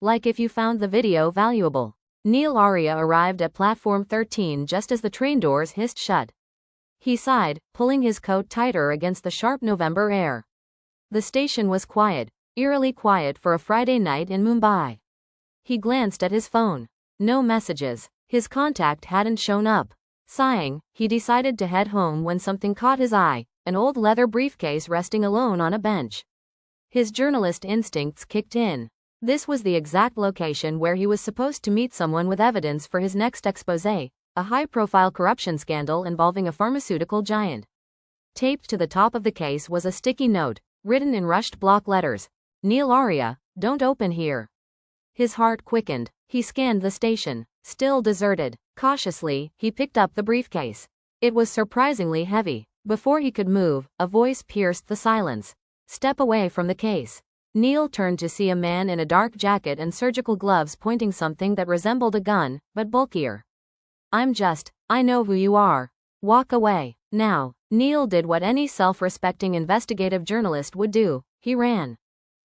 Like if you found the video valuable. Neel Arya arrived at platform 13 just as the train doors hissed shut. He sighed, pulling his coat tighter against the sharp November air. The station was quiet, eerily quiet for a Friday night in Mumbai. He glanced at his phone. No messages. His contact hadn't shown up. Sighing, he decided to head home when something caught his eye, an old leather briefcase resting alone on a bench. His journalist instincts kicked in. This was the exact location where he was supposed to meet someone with evidence for his next exposé, a high-profile corruption scandal involving a pharmaceutical giant. Taped to the top of the case was a sticky note, written in rushed block letters. Neel Arya, don't open here. His heart quickened. He scanned the station. Still deserted. Cautiously, he picked up the briefcase. It was surprisingly heavy. Before he could move, a voice pierced the silence. Step away from the case. Neel turned to see a man in a dark jacket and surgical gloves pointing something that resembled a gun, but bulkier. I know who you are. Walk away. Now. Neel did what any self-respecting investigative journalist would do. He ran.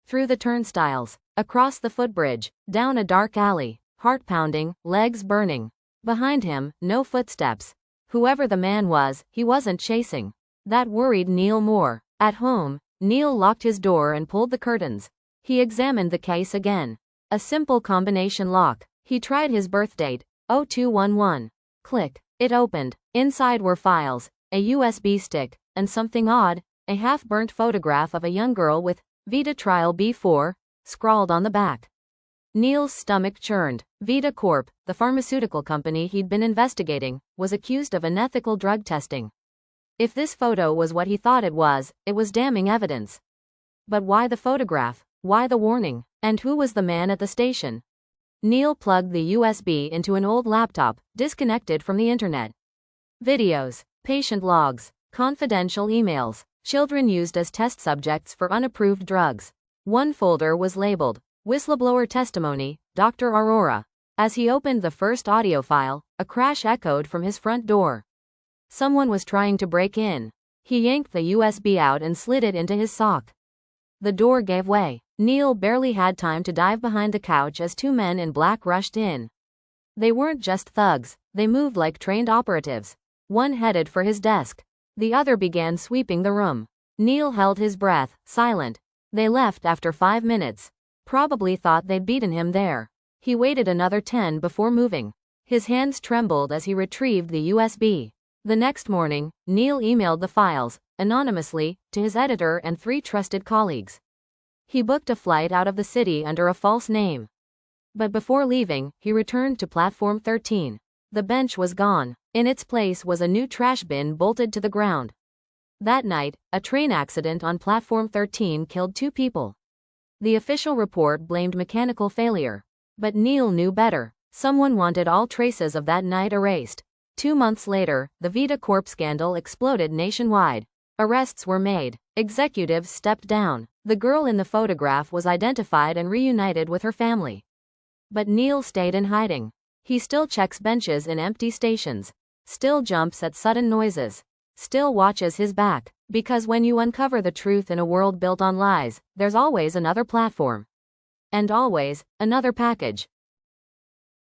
Through the turnstiles, across the footbridge, down a dark alley, heart pounding, legs burning. Behind him, no footsteps. Whoever the man was, he wasn't chasing. That worried Neel more. At home, Neel locked his door and pulled the curtains. He examined the case again. A simple combination lock. He tried his birth date, 0211. Click. It opened. Inside were files, a USB stick, and something odd, a half-burnt photograph of a young girl with Vita Trial B4 scrawled on the back. Neel's stomach churned. Vita Corp, the pharmaceutical company he'd been investigating, was accused of unethical drug testing. If this photo was what he thought it was damning evidence. But why the photograph? Why the warning? And who was the man at the station? Neel plugged the USB into an old laptop, disconnected from the internet. Videos, patient logs, confidential emails, children used as test subjects for unapproved drugs. One folder was labeled, Whistleblower Testimony, Dr. Aurora. As he opened the first audio file, a crash echoed from his front door. Someone was trying to break in. He yanked the USB out and slid it into his sock. The door gave way. Neel barely had time to dive behind the couch as two men in black rushed in. They weren't just thugs, they moved like trained operatives. One headed for his desk. The other began sweeping the room. Neel held his breath, silent. They left after 5 minutes. Probably thought they'd beaten him there. He waited another 10 before moving. His hands trembled as he retrieved the USB. The next morning, Neel emailed the files, anonymously, to his editor and 3 trusted colleagues. He booked a flight out of the city under a false name. But before leaving, he returned to platform 13. The bench was gone. In its place was a new trash bin bolted to the ground. That night, a train accident on platform 13 killed 2 people. The official report blamed mechanical failure. But Neel knew better. Someone wanted all traces of that night erased. 2 months later, the Vita Corp scandal exploded nationwide. Arrests were made. Executives stepped down. The girl in the photograph was identified and reunited with her family. But Neel stayed in hiding. He still checks benches in empty stations. Still jumps at sudden noises. Still watches his back. Because when you uncover the truth in a world built on lies, there's always another platform. And always, another package.